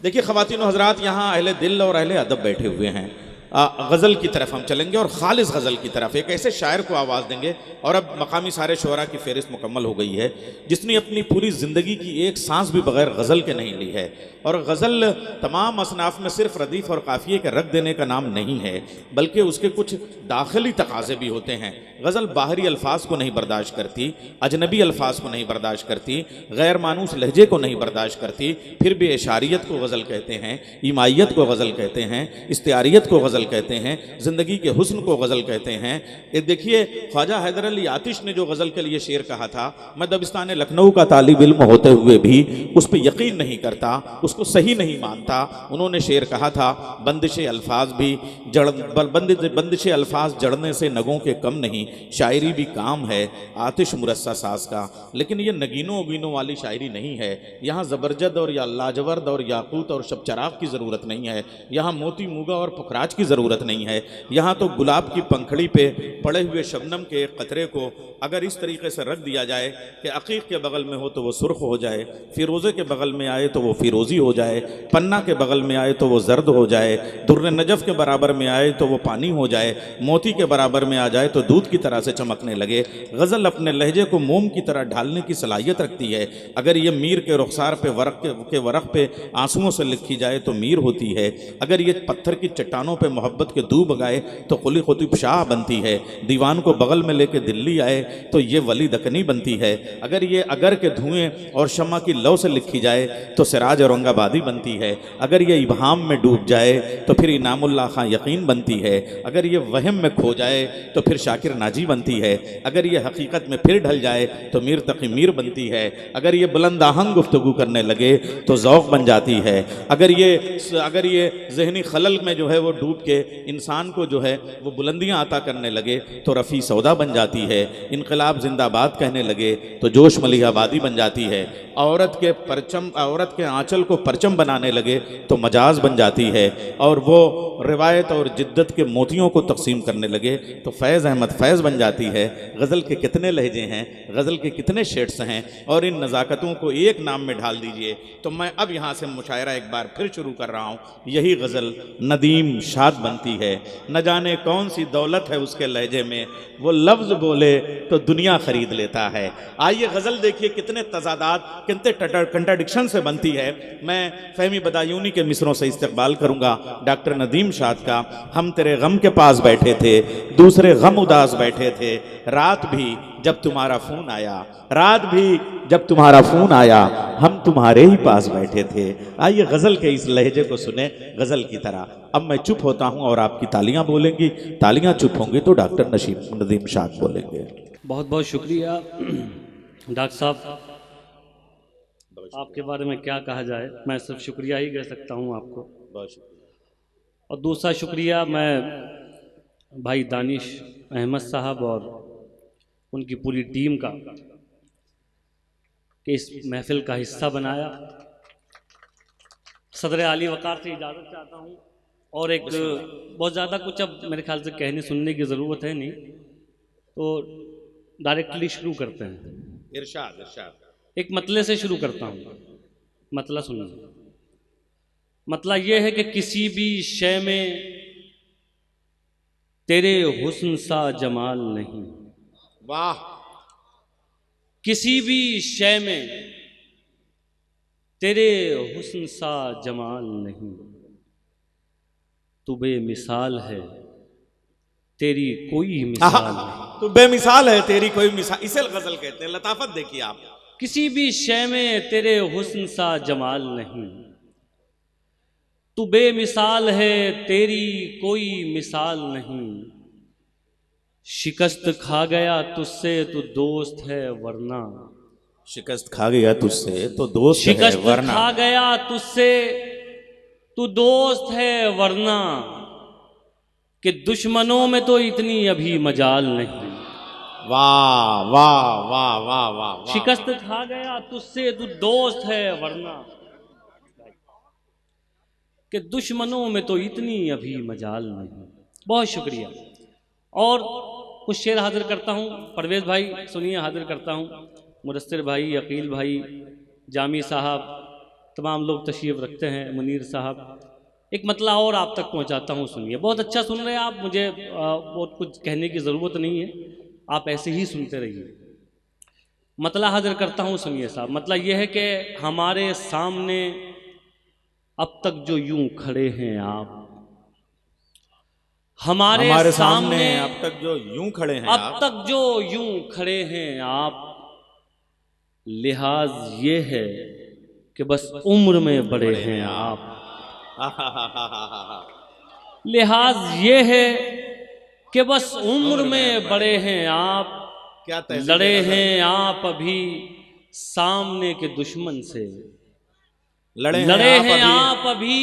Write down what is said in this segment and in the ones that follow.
देखिए ख़वातीन हज़रात, यहाँ अहले दिल और अहले अदब बैठे हुए हैं। गज़ल की तरफ हम चलेंगे और ख़ालिस गज़ल की तरफ, एक ऐसे शायर को आवाज़ देंगे। और अब मकामी सारे शुअरा की फ़हरिस्त मुकम्मल हो गई है जिसने अपनी पूरी ज़िंदगी की एक सांस भी बग़ैर गज़ल के नहीं ली है। और गज़ल तमाम असनाफ में सिर्फ रदीफ़ और काफ़िए के रख देने का नाम नहीं है, बल्कि उसके कुछ दाखिली तकाज़े भी होते हैं। गज़ल बाहरी अल्फाज को नहीं बर्दाश्त करती, अजनबी अल्फाज को नहीं बर्दाश्त करती, गैर मानूस लहजे को नहीं बर्दाश्त करती, फिर भी एशारियत को गज़ल कहते हैं, ईमाइयत को गज़ल कहते हैं, इस्तियारियत को गज़ल कहते हैं, ज़िंदगी के हुस्न को गज़ल कहते हैं। ये देखिए ख्वाजा हैदर अली आतिश ने जो गज़ल के लिए शेर कहा था, मैं दबिस्तान लखनऊ का तालिब इल्म होते हुए भी उस पर यकीन नहीं करता, उसको सही नहीं मानता। उन्होंने शेर कहा था, बंदिश अल्फाज भी बंदिश अल्फाज जड़ने से नगों के कम नहीं, शायरी भी काम है आतिश मुरस्सा साज का। लेकिन ये नगीनों उगीनों वाली शायरी नहीं है। यहाँ ज़बरजद और या लाजवर्द और याकूत और शबचराग की ज़रूरत नहीं है। यहाँ मोती मूगा और पुखराज की ज़रूरत नहीं है। यहाँ तो गुलाब की पंखड़ी पे पड़े हुए शबनम के कतरे को अगर इस तरीके से रख दिया जाए कि अकीक के बगल में हो तो वो सुर्ख हो जाए, फिरोज़े के बगल में आए तो वो फिरोज़ी हो जाए, पन्ना के बगल में आए तो वो जर्द हो जाए, दुर्र नजफ़ के बराबर में आए तो वो पानी हो जाए, मोती के बराबर में आ जाए तो दूध की तरह से चमकने लगे। गज़ल अपने लहजे को मोम की तरह ढालने की सलाहियत रखती है। अगर ये मीर के रुखसार पे वरक़ पे आंसुओं से लिखी जाए तो मीर होती है। अगर ये पत्थर की चट्टानों पे मोहब्बत के दूब गाए तो कुली खुतब शाह बनती है। दीवान को बगल में लेके दिल्ली आए तो ये वली दकनी बनती है। अगर ये अगर के धुएं और शम्मा की लौ से लिखी जाए तो सिराज औरंगाबादी बनती है। अगर ये इबहाम में डूब जाए तो फिर इनामुल्लाह खां यकीन बनती है। अगर ये वहम में खो जाए तो फिर शाकिर नाजी बनती है। अगर ये हकीकत में फिर ढल जाए तो मीर तकी मीर बनती है। अगर ये बुलंद आहंग गुफ्तगू करने लगे तो ज़ौक़ बन जाती है। अगर ये ज़हनी खलल में जो है वो डूब के इंसान को जो है वो बुलंदियाँ अता करने लगे तो रफ़ी सौदा बन जाती है। इनकलाब जिंदाबाद कहने लगे तो जोश मलिहाबादी बन जाती है। औरत के आंचल को परचम बनाने लगे तो मजाज बन जाती है। और वो रिवायत और जिद्दत के मोतियों को तकसीम करने लगे तो फैज़ अहमद फैज़ बन जाती है। गज़ल के कितने लहजे हैं, गज़ल के कितने शेड्स हैं, और इन नज़ाकतों को एक नाम में ढाल दीजिए। तो मैं अब यहाँ से मुशायरा एक बार फिर शुरू कर रहा हूँ। यही गज़ल नदीम शाद बनती है। न जाने कौन सी दौलत है उसके लहजे में, वो लफ्ज़ बोले तो दुनिया ख़रीद लेता है। आइए गज़ल देखिए कितने तज़ादात, कितने कंट्राडिक्शन से बनती है। मैं फ़हमी बदायूनी के मिसरों से इस्तक़बाल करूँगा डॉक्टर नदीम शाद का। हम तेरे गम के पास बैठे थे, दूसरे गम उदास बैठे थे, रात भी जब तुम्हारा फ़ोन आया, रात भी जब तुम्हारा फ़ोन आया, हम तुम्हारे ही पास बैठे थे। आइए गज़ल के इस लहजे को सुने गज़ल की तरह। अब मैं चुप होता हूँ और आपकी तालियां बोलेंगी, तालियां चुप होंगी तो डॉक्टर नदीम शाद बोलेंगे। बहुत बहुत शुक्रिया डॉक्टर साहब, आपके बारे में क्या कहा जाए, मैं सिर्फ शुक्रिया ही कह सकता हूँ आपको। बहुत शुक्रिया। और दूसरा शुक्रिया मैं भाई दानिश अहमद साहब और उनकी पूरी टीम का कि इस महफिल का हिस्सा बनाया। सदर आली वक़ार से इजाज़त चाहता हूँ। और एक बहुत ज़्यादा कुछ अब मेरे ख्याल से कहने सुनने की ज़रूरत है नहीं, तो डायरेक्टली शुरू करते हैं। इरशाद एक मतले से शुरू करता हूँ। मतला सुनिए। मतला ये है कि किसी भी शय में तेरे हुस्न सा जमाल नहीं। वाह। किसी भी शय में तेरे हुस्न सा जमाल नहीं। तू बेमिसाल है, तेरी कोई मिसाल नहीं। तू बेमिसाल है, तेरी कोई मिसाल, इसे गज़ल कहते हैं। लताफत देखिए आप। किसी भी शय में तेरे हुस्न सा जमाल नहीं। तू बेमिसाल है, तेरी कोई मिसाल नहीं। शिकस्त खा गया तुझसे तो दोस्त है वरना। शिकस्त खा गया तुझसे तो दोस्त है शिकस्त वरना। खा गया तुझसे तू दोस्त है वरना। कि दुश्मनों में तो इतनी अभी मजाल नहीं। वाह वाह वाह वाह वाह। शिकस्त खा गया तुझसे तू दोस्त है वरना। कि दुश्मनों में तो इतनी अभी मजाल नहीं। बहुत शुक्रिया। और कुछ शेर हाजिर करता हूँ। परवेज़ भाई सुनिए, हाजिर करता हूँ। मुदस्सिर भाई, अकील भाई, जामी साहब, तमाम लोग तशरीफ़ रखते हैं, मुनीर साहब, एक मतला और आप तक पहुंचाता हूं, सुनिए। बहुत अच्छा सुन रहे हैं आप, मुझे बहुत कुछ कहने की ज़रूरत नहीं है, आप ऐसे ही सुनते रहिए। मतला हाजिर करता हूं, सुनिए साहब। मतला यह है कि हमारे सामने अब तक जो यूं खड़े हैं आप, हमारे सामने अब तक जो यूं खड़े हैं अब तक जो यूं खड़े हैं आप, लिहाज ये है कि बस उम्र में बड़े हैं आप। लिहाज ये है कि बस उम्र में बड़े हैं आप, क्या लड़े हैं आप अभी सामने के दुश्मन से, लड़े हैं आप अभी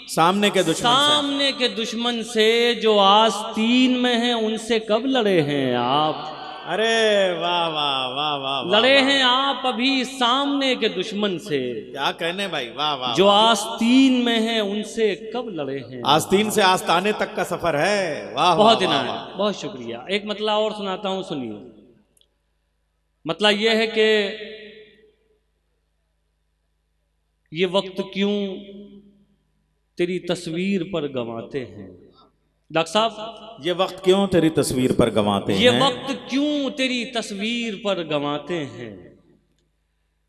सामने के दुश्मन से जो आस्तीन में हैं, उनसे कब लड़े हैं आप। अरे वाह वाह वाह वाह, लड़े हैं आप अभी सामने के दुश्मन से, क्या कहने भाई, वाह वाह। जो आस्तीन में है उनसे कब लड़े हैं। आस्तीन से आस्ताने तक का सफर है, वाह। बहुत इनायत, बहुत शुक्रिया। एक मतला और सुनाता हूं, सुनिए। मतला यह है कि ये वक्त क्यों तेरी तस्वीर पर गंवाते हैं। डॉक्टर साहब, ये वक्त क्यों तेरी तस्वीर पर गंवाते हैं, ये वक्त क्यों तेरी तस्वीर पर गंवाते हैं,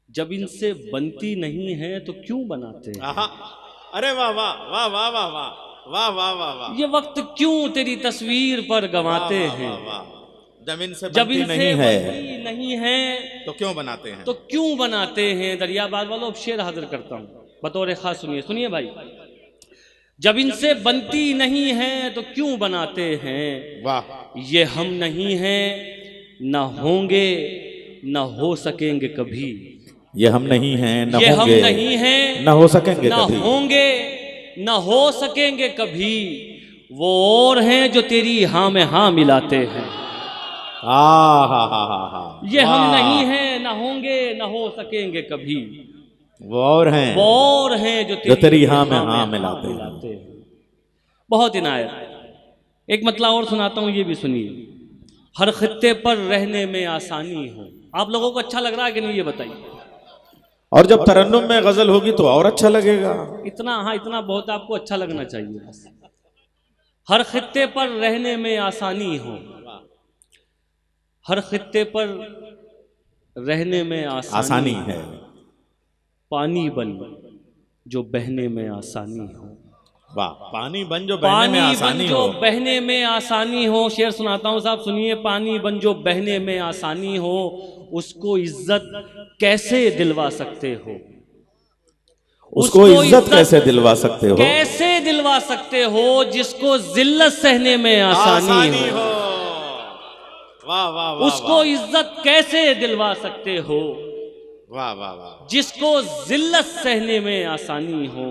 जब इनसे बनती नहीं है तो क्यों बनाते हैं। अरे वाह वाह वाह वाह वाह वाह वाह वाह वाह वाह। ये वक्त क्यों तेरी तस्वीर पर गंवाते हैं, जब इनसे बनती नहीं है तो क्यों बनाते हैं, दरियाबाद वालों, अब शेर हाजिर करता हूं बतौर खास, सुनिए भाई। जब इनसे बनती नहीं है तो क्यों बनाते हैं, वाह। ये हम नहीं हैं, न होंगे न हो सकेंगे कभी। ये हम नहीं हैं, ये हम नहीं हैं, न हो सकेंगे, न होंगे न हो सकेंगे कभी। वो और हैं जो तेरी हाँ में हाँ मिलाते हैं। ये हम नहीं हैं, न होंगे न हो सकेंगे कभी। वो और हैं जो तेरी हाँ में हाँ मिलाते हैं। बहुत इनायत। एक मतला और सुनाता हूं, ये भी सुनिए। हर खित्ते पर रहने में आसानी हो। आप लोगों को अच्छा लग रहा है कि नहीं, ये बताइए। और जब तरन्नुम में गजल होगी तो और अच्छा लगेगा। इतना बहुत आपको अच्छा लगना चाहिए। हर खित्ते पर रहने में आसानी हो, हर खित्ते पर रहने में आसानी है। पानी बन जो बहने में आसानी हो। वाह। पानी बन जो बहने में आसानी हो। शेर सुनाता हूं साहब, सुनिए। पानी बन जो बहने में आसानी हो, उसको इज्जत कैसे दिलवा सकते हो, उसको इज्जत कैसे दिलवा सकते हो, कैसे दिलवा सकते हो जिसको जिल्लत सहने में आसानी हो। वाह वाह। उसको इज्जत कैसे दिलवा सकते हो, वाह वाह वाह, जिसको जिल्लत सहने में आसानी हो।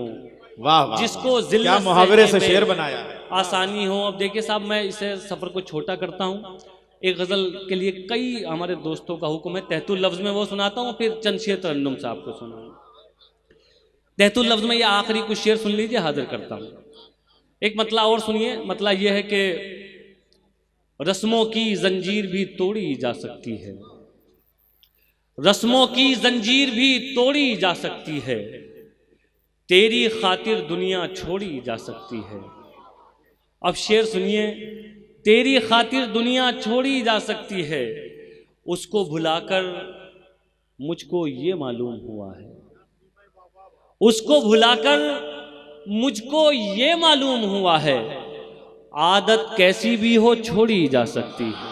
वाह वाह, जिसको जिल्लत क्या मुहावरे से शेर बनाया है, आसानी हो। अब देखिए साहब, मैं इसे सफर को छोटा करता हूँ। एक गजल के लिए कई हमारे दोस्तों का हुक्म है, तहतुल लफ्ज में वो सुनाता हूँ, फिर चंद शेर तरन्नुम साहब को सुनाऊँ। तहतुल लफ्ज में ये आखिरी कुछ शेर सुन लीजिए, हाजिर करता हूँ। एक मतला और सुनिए। मतला ये है कि रस्मों की जंजीर भी तोड़ी जा सकती है, रस्मों की जंजीर भी तोड़ी जा सकती है, तेरी खातिर दुनिया छोड़ी जा सकती है। अब शेर सुनिए। तेरी खातिर दुनिया छोड़ी जा सकती है, उसको भुलाकर मुझको ये मालूम हुआ है, उसको भुलाकर मुझको ये मालूम हुआ है, आदत कैसी भी हो छोड़ी जा सकती है।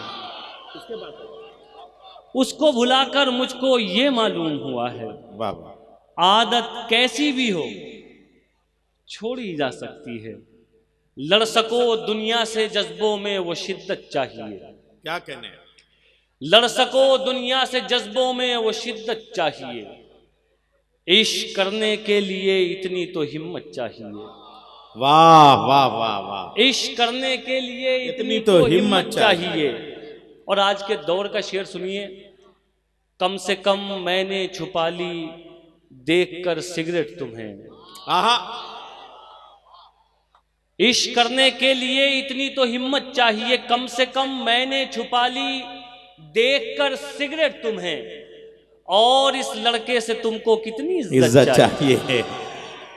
उसको भुलाकर मुझको ये मालूम हुआ है, आदत कैसी भी हो छोड़ी जा सकती है। लड़ सको दुनिया से जज्बों में वो शिद्दत चाहिए। क्या कहने, लड़ सको दुनिया से जज्बों में वो शिद्दत चाहिए, इश्क करने के लिए इतनी तो हिम्मत चाहिए। वाह वाह वाह वाह। इश्क करने के लिए इतनी तो हिम्मत चाहिए। और आज के दौर का शेर सुनिए। कम से कम मैंने छुपा ली देखकर सिगरेट तुम्हें। आहा। इश्क करने के लिए इतनी तो हिम्मत चाहिए, कम से कम मैंने छुपा ली देखकर सिगरेट तुम्हें, और इस लड़के से तुमको कितनी इज्जत चाहिए।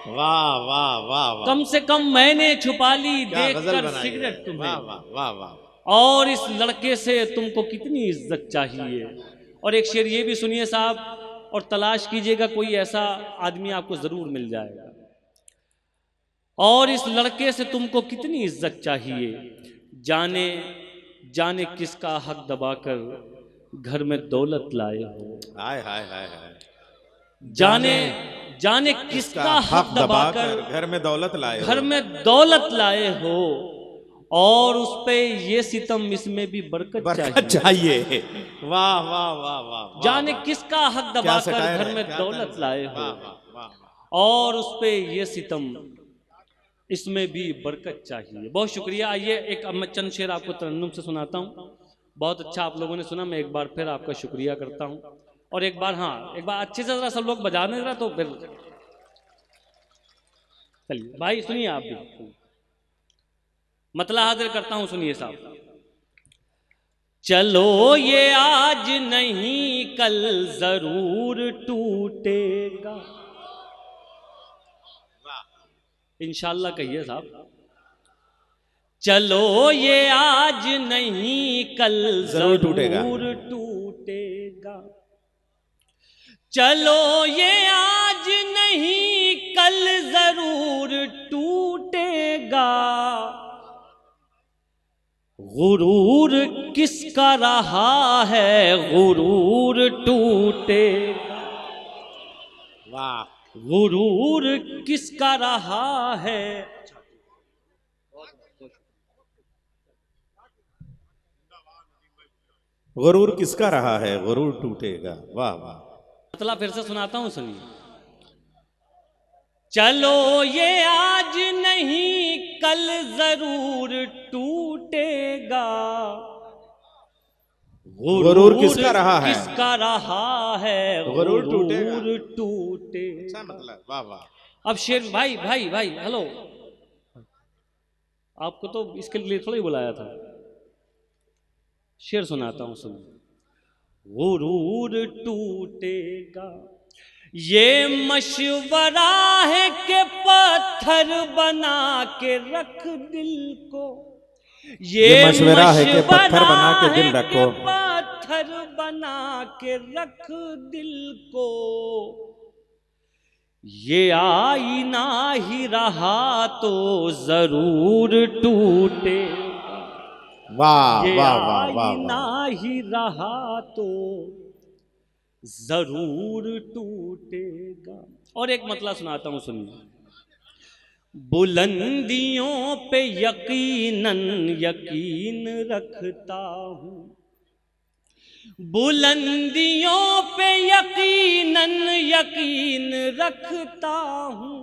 वाह वाह वाह वाह, कम से कम मैंने छुपा ली क्या गजल देखकर बनाई है। सिगरेट तुम्हें। वाह वाह वाह वाह, और इस लड़के से तुमको कितनी इज्जत चाहिए। और एक शेर ये भी सुनिए साहब, और तलाश कीजिएगा कोई ऐसा आदमी आपको जरूर मिल जाएगा। और इस लड़के से तुमको कितनी इज्जत चाहिए, जाने जाने किसका हक दबाकर घर में दौलत लाए हो। हाय हाय हाय हाय, जाने जाने किसका हक दबाकर घर में दौलत लाए हो। घर में दौलत लाए हो। और उस पे ये सितम, इसमें भी बरकत चाहिए। वाह वाह वाह वाह, जाने किसका हक दबाकर घर में दौलत लाए हो। और उस पे ये सितम, इसमें भी बरकत चाहिए। बहुत शुक्रिया। आइए एक अब मैं चंद शेर आपको तरन्नुम से सुनाता हूँ। बहुत अच्छा आप लोगों ने सुना, मैं एक बार फिर आपका शुक्रिया करता हूँ। और एक बार हाँ, एक बार अच्छे से जरा सब लोग बजाने जरा, तो फिर चलिए भाई सुनिए आप भी, मतला हाजिर करता हूं, सुनिए साहब। चलो ये आज नहीं कल जरूर टूटेगा। इंशाल्लाह कहिए साहब। चलो ये आज नहीं कल जरूर टूटेगा। चलो ये आज नहीं कल जरूर टूटेगा। गुरूर किसका रहा है गुरूर टूटेगा। वाह, गुरूर किसका रहा है। गुरूर किसका रहा है गुरूर टूटेगा। वाह वाह, मतलब फिर से सुनाता हूं, सुनिए। चलो ये आज नहीं कल जरूर टूटेगा। गुरूर किसका रहा है, किसका रहा है गुरूर टूटे। अच्छा मतलब, वाह वाह। अब शेर भाई भाई भाई हेलो, आपको तो इसके लिए थोड़ा ही बुलाया था। शेर सुनाता हूं, सुनिए। गुरूर टूटेगा ये मशवरा है कि पत्थर बना के रख दिल को। ये मशवरा है कि पत्थर बना के दिल रखो। पत्थर बना के रख दिल को। ये आईना ही रहा तो जरूर टूटेगा। वाह ये वाह वाह वाह, आईना ही रहा तो जरूर टूटेगा। और एक मतलब सुनाता हूं, सुनिए। बुलंदियों पे यकीनन यकीन रखता हूं। बुलंदियों पे यकीनन यकीन रखता हूं।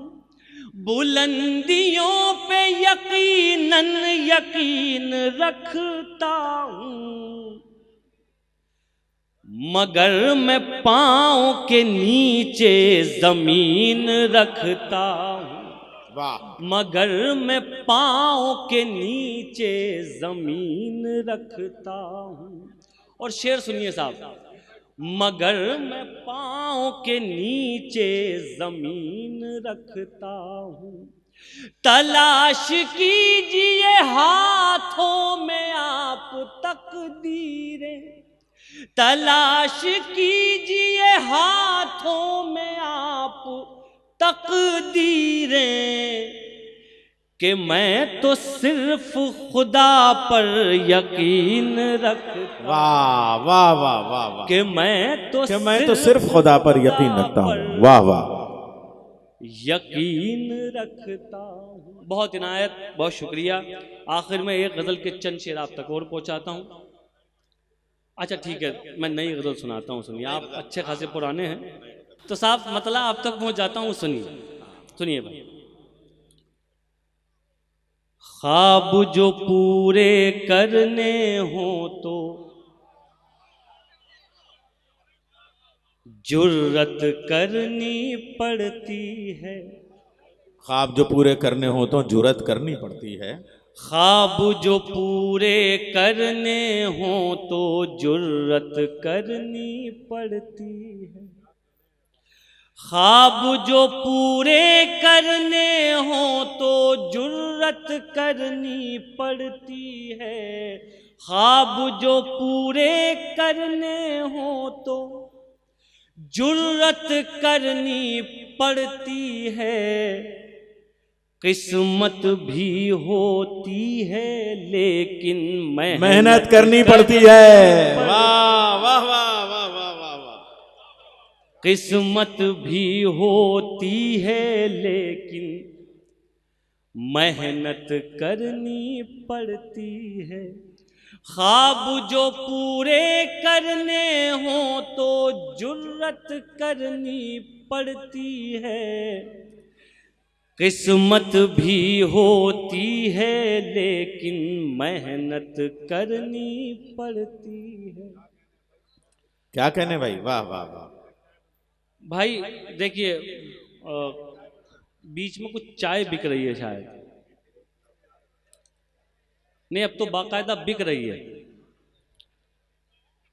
बुलंदियों पे यकीनन यकीन रखता हूं। मगर मैं पांव के नीचे जमीन रखता हूं। मगर मैं पांव के नीचे जमीन रखता हूं। और शेर सुनिए साहब। मगर मैं पांव के नीचे जमीन रखता हूं। तलाश कीजिए हाथों में आप तकदीरें। तलाश कीजिए हाथों में आप तकदीरें। कि मैं तो सिर्फ खुदा पर यकीन रखता। वाह वाह वाह वाह वाह, कि मैं तो सिर्फ खुदा पर यकीन रखता हूँ। वाह वाह, यकीन रखता हूँ। बहुत इनायत, बहुत शुक्रिया। आखिर में एक गजल के चंद शेर आप तक और पहुंचाता हूँ। अच्छा ठीक है, मैं नई गजल सुनाता हूँ, सुनिए। आप अच्छे खासे पुराने हैं तो साहब मतलब आप तक पहुंच जाता हूँ, सुनिए। सुनिए भाई। ख्वाब जो पूरे करने हो तो जुर्रत करनी पड़ती है। ख्वाब जो पूरे करने हो तो जुर्रत करनी पड़ती है। ख्वाब जो पूरे करने हों तो जुर्रत करनी पड़ती है। ख्वाब जो पूरे करने हों तो जुर्रत करनी पड़ती है। ख्वाब जो पूरे करने हों तो जुर्रत करनी पड़ती है। किस्मत भी होती है लेकिन मेहनत करनी पड़ती है। वाह वाह वाह वाह वाह वाह वाह। किस्मत भी होती है लेकिन मेहनत करनी पड़ती है। ख्वाब जो पूरे करने हों तो जुर्रत करनी पड़ती है। किस्मत भी होती है लेकिन मेहनत करनी पड़ती है। क्या कहने भाई, वाह वाह वाह। भाई देखिए, बीच में कुछ चाय बिक रही है शायद, नहीं अब तो बाकायदा बिक रही है।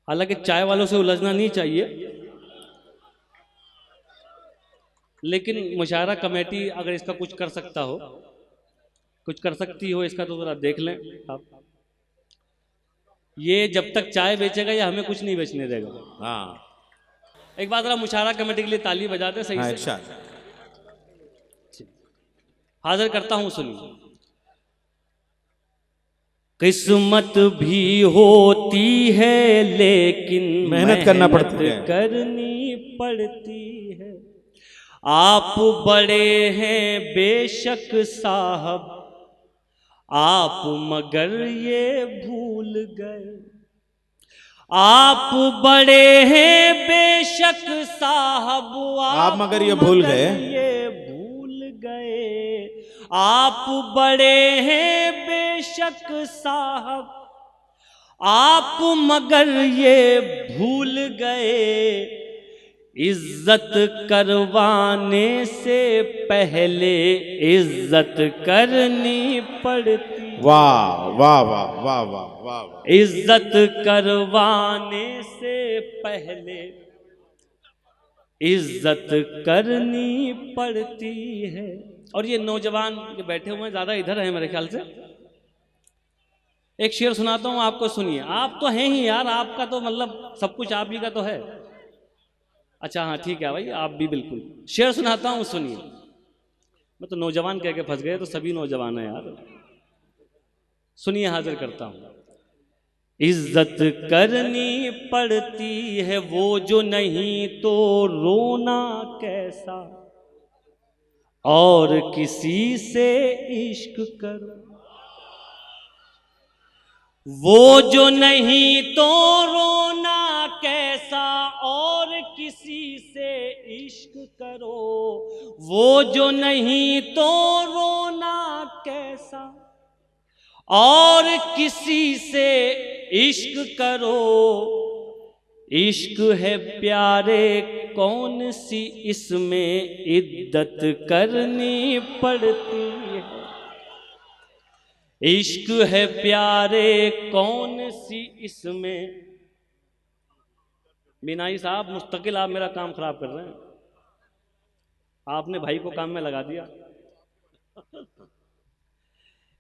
हालांकि चाय वालों से उलझना नहीं चाहिए, लेकिन मुशायरा कमेटी अगर इसका कुछ कर सकता हो, कुछ कर सकती हो इसका, तो जरा देख लें आप। ये जब तक चाय बेचेगा ये हमें कुछ नहीं बेचने देगा। हाँ, एक बार जरा मुशायरा कमेटी के लिए ताली बजा दे सही से। हाजिर करता हूं, सुनिए। किस्मत भी होती है लेकिन मेहनत करना पड़ती है, करनी पड़ती है। आप बड़े हैं बेशक साहब, आप मगर ये भूल गए। आप बड़े हैं बेशक साहब, आप मगर ये भूल गए। आप बड़े हैं बेशक साहब, आप मगर ये भूल गए। इज्जत करवाने से पहले इज्जत करनी पड़ती। वाह वाह वाह वाह वाह वाह। इज्जत करवाने से पहले इज्जत करनी पड़ती है। और ये नौजवान जो बैठे हुए हैं ज़्यादा इधर हैं मेरे ख्याल से। एक शेर सुनाता हूँ आपको, सुनिए। आप तो हैं ही यार, आपका तो मतलब सब कुछ आप ही का तो है। अच्छा हाँ ठीक है भाई, आप भी बिल्कुल। शेर सुनाता हूँ, सुनिए। मैं तो नौजवान कह के फंस गए, तो सभी नौजवान हैं यार। सुनिए, हाजिर करता हूँ। इज्जत करनी पड़ती है वो जो नहीं तो रोना कैसा। और किसी से इश्क करो, वो जो नहीं तो रोना कैसा। और किसी से इश्क करो, वो जो नहीं तो रोना कैसा। और किसी से इश्क करो, इश्क है प्यारे कौन सी इसमें इद्दत करनी पड़ती है। इश्क है प्यारे कौन सी इसमें। बिनाई साहब, मुस्तकिल आप मेरा काम खराब कर रहे हैं। आपने भाई को काम में लगा दिया।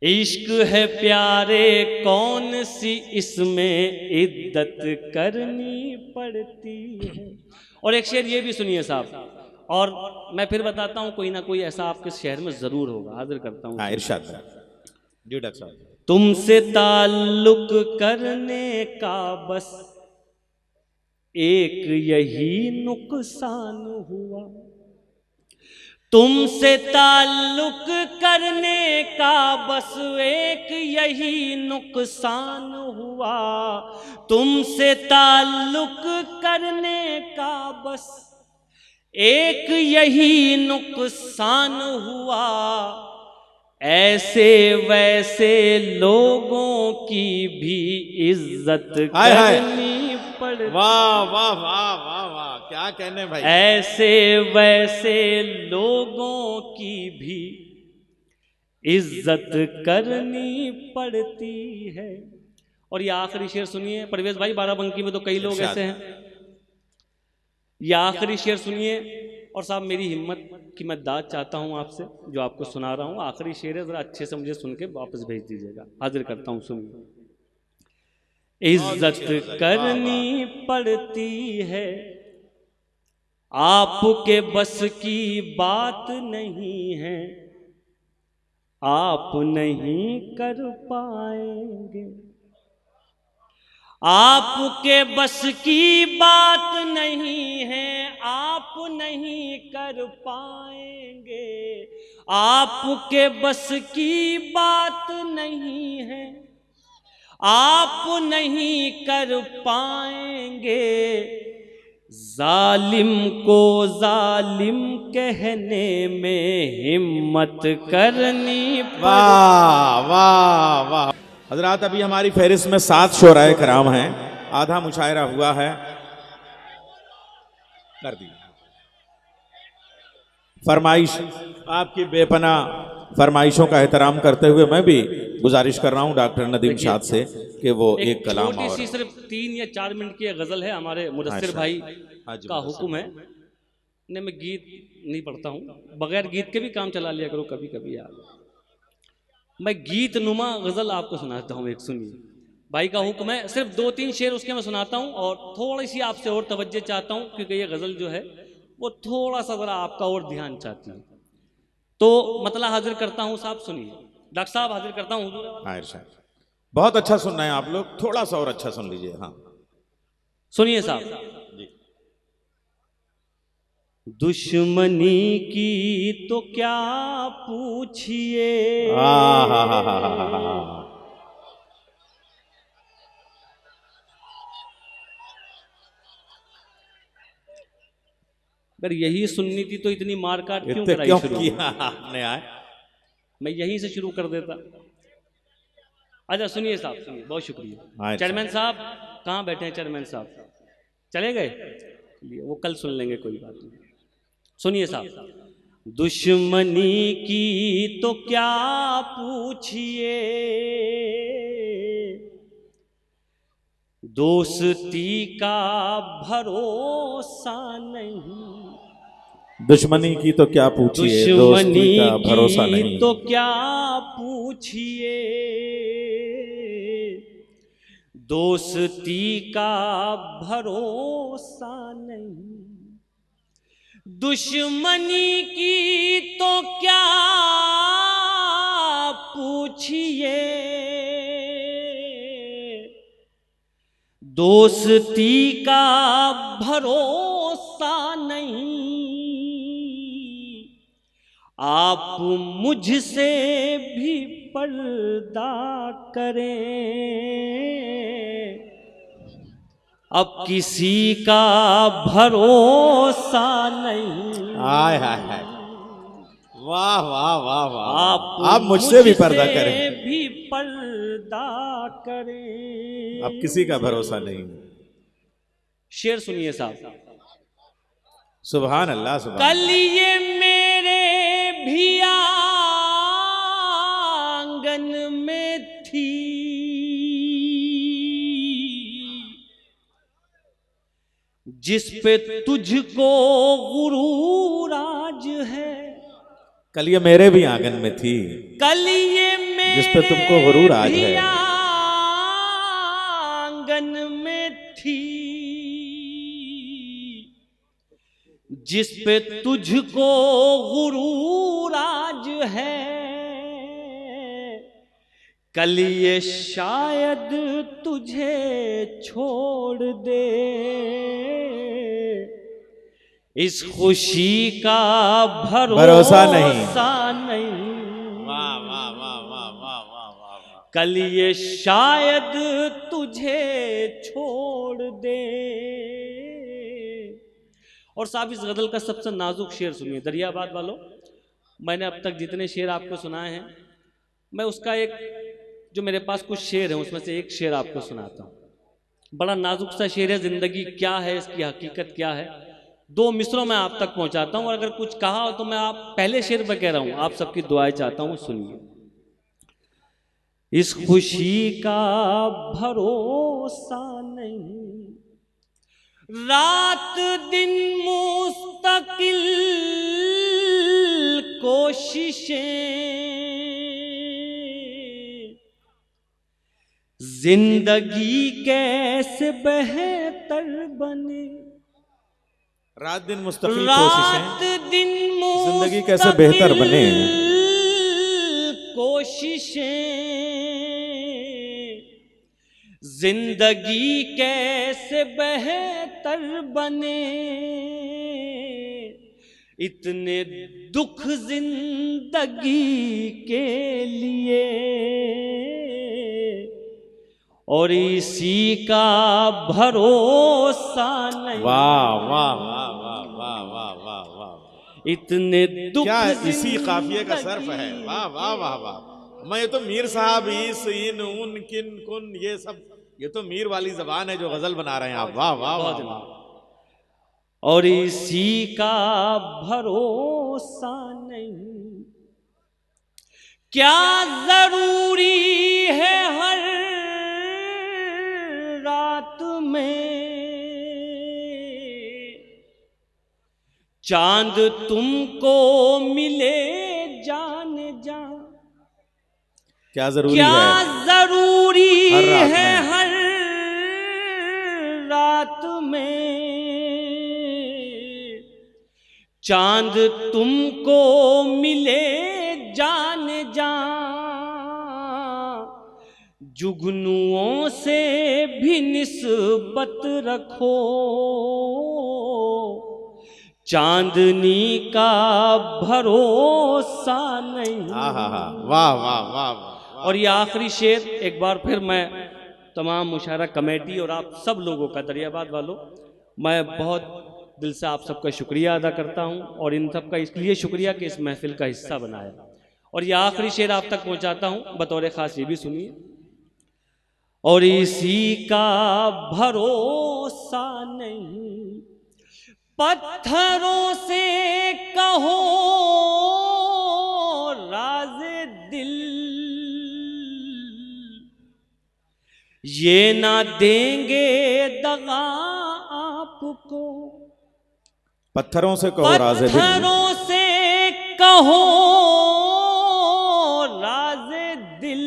इश्क है प्यारे कौन सी इसमें इद्दत करनी पड़ती है। और एक शेर ये भी सुनिए साहब, और मैं फिर बताता हूँ, कोई ना कोई ऐसा आपके शहर में जरूर होगा। हाजिर करता हूँ। इरशाद जी डॉक्टर साहब। तुमसे ताल्लुक करने का बस एक यही नुकसान हुआ। तुमसे ताल्लुक करने का बस एक यही नुकसान हुआ। तुमसे ताल्लुक करने का बस एक यही नुकसान हुआ। ऐसे वैसे लोगों की भी इज्जत करनी पड़ती। वाह वाह वाह वाह वाह, क्या कहने भाई। ऐसे वैसे लोगों की भी इज्जत करनी पड़ती है। और ये आखिरी शेर सुनिए परवेज भाई, बाराबंकी में तो कई लोग ऐसे हैं। ये आखिरी शेर सुनिए और साहब मेरी हिम्मत की मैं दाद चाहता हूँ आपसे, जो आपको सुना रहा हूँ आखिरी शेर है, जरा अच्छे से मुझे सुन के वापस भेज दीजिएगा। हाजिर करता हूँ, सुनिए। इज्जत करनी पड़ती है, आपके बस की बात नहीं है, आप नहीं कर पाएंगे। आपके बस की बात नहीं है, आप नहीं कर पाएंगे। आपके बस की बात नहीं है, आप नहीं कर पाएंगे। जालिम को जालिम कहने में हिम्मत करनी। वाह वाह वाह। हजरात, अभी हमारी फहरिस्त में 7 शोराए कराम हैं, आधा मुशायरा हुआ है, कर दी फरमाइश। आपकी बेपना फरमाइशों का एहतराम करते हुए मैं भी गुजारिश कर रहा हूं डॉक्टर नदीम शाद से कि वो एक कलाम छोटी और सी सिर्फ 3 या 4 मिनट की गजल है, हमारे मुदस्सिर भाई का हुक्म है। नहीं, मैं गीत नहीं पढ़ता हूँ, बगैर गीत के भी काम चला लिया करो कभी कभी यार। मैं गीत नुमा गजल आपको सुनाता हूँ, एक सुनिए। भाई का हुक्म है, सिर्फ 2-3 शेर उसके मैं सुनाता हूँ और थोड़ी सी आपसे और तवज्जो चाहता हूँ, क्योंकि ये गजल जो है वो थोड़ा सा जरा आपका और ध्यान चाहती है। तो मतलब हाजिर करता हूँ साहब, सुनिए। डॉक्टर साहब हाजिर करता हूँ। बहुत अच्छा सुन रहे हैं आप लोग, थोड़ा सा और अच्छा सुन लीजिए। हाँ सुनिए साहब। दुश्मनी की तो क्या पूछिए, अगर यही सुननी थी तो इतनी मारकाट क्यों कराई शुरू आपने आए? मैं यहीं से शुरू कर देता। अच्छा सुनिए साहब, सुनिए, बहुत शुक्रिया। चेयरमैन साहब कहाँ बैठे हैं? चेयरमैन साहब चले गए, वो कल सुन लेंगे, कोई बात नहीं। सुनिए साहब। दुश्मनी की तो क्या पूछिए, दोस्ती का भरोसा नहीं। दुश्मनी की तो क्या पूछिए, दोस्ती का भरोसा नहीं। तो क्या पूछिए, दोस्ती का भरोसा नहीं। दुश्मनी की तो क्या पूछिए, दोस्ती का भरोसा नहीं। आप मुझसे भी पर्दा करें, अब किसी का भरोसा नहीं। हाय हाय हाय, वाह वाह वाह वाह। आप मुझसे भी पर्दा करें, भी पर्दा करें, अब किसी का भरोसा नहीं। शेर सुनिए साहब। सुभान अल्लाह, सुभान। कल ये मेरे भी आंगन में थी, जिस पे तुझको गुरूर आज है। कल ये मेरे भी आंगन में थी, कल ये मेरे जिस पे तुमको गुरूर आज है। आंगन में थी, जिस पे तुझको गुरूर आज है। कल ये शायद तुझे छोड़ दे, इस खुशी का भरोसा नहीं। वाह वाह वाह वाह वाह वाह वाह। कल ये शायद तुझे छोड़ दे। और साहब इस गजल का सबसे नाजुक शेर सुनिए। दरियाबाद वालों, मैंने अब तक जितने शेर आपको सुनाए हैं, मैं उसका एक जो मेरे पास कुछ शेर है उसमें से एक शेर आपको सुनाता हूँ। बड़ा नाजुक सा शेर है, जिंदगी क्या है, इसकी हकीकत क्या है, 2 मिसरों में आप तक पहुंचाता हूँ। और अगर कुछ कहा हो तो मैं आप पहले शेर पर कह रहा हूँ, आप सबकी दुआएं चाहता हूँ, सुनिए। इस खुशी का भरोसा नहीं, रात दिन मुस्तकिल कोशिशें, जिंदगी कैसे बेहतर बने, रात दिन मुस्तकिल रात कोशिशें, दिन जिंदगी कैसे बेहतर बने, कोशिशें, जिंदगी कैसे बेहतर बने, इतने दुख जिंदगी के लिए और इसी का भरोसा नहीं। वाह वाह वाह वाह वाह वाह वाह वाह, इतने दुख क्या इसी काफिये का सर्फ है। वाह वाह वाह वाह। मैं ये तो मीर साहब इस इन उन किन कुन ये सब, ये तो मीर वाली जबान है जो गजल बना रहे हैं आप। वाह वाह वाह वाह। और इसी का भरोसा नहीं, क्या जरूरी है हर रात में चांद तुमको मिले जान जा, क्या जरूरी क्या है जरूरी हर रात है में, हर रात में चांद तुमको मिले जान जा, जुगनुओं से भी निस्बत रखो, चांदनी का भरोसा नहीं। हाँ हाँ हाँ, वाह वाह वाह वाह। और ये आखिरी शेर एक बार फिर मैं तमाम मुशायरा कमेटी और आप सब लोगों का, दरियाबाद वालों, मैं बहुत दिल से आप सबका शुक्रिया अदा करता हूं और इन सब का इसलिए शुक्रिया कि इस महफिल का हिस्सा बनाया। और ये आखिरी शेर आप तक पहुंचाता हूं, बतौर खास ये भी सुनिए। और इसी का भरोसा नहीं, पत्थरों से कहो राज दिल, ये ना देंगे दगा आपको, पत्थरों से कहो राज़े दिल, पत्थरों से कहो राज़े दिल,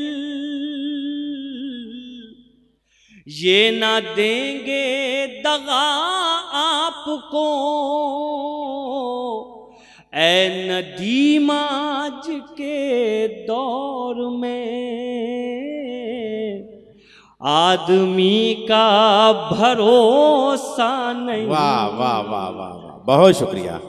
ये ना देंगे दगा आपको, ऐ नदीम आज के दौर में आदमी का भरोसा नहीं। वाह वाह वाह वाह वाह, बहुत शुक्रिया।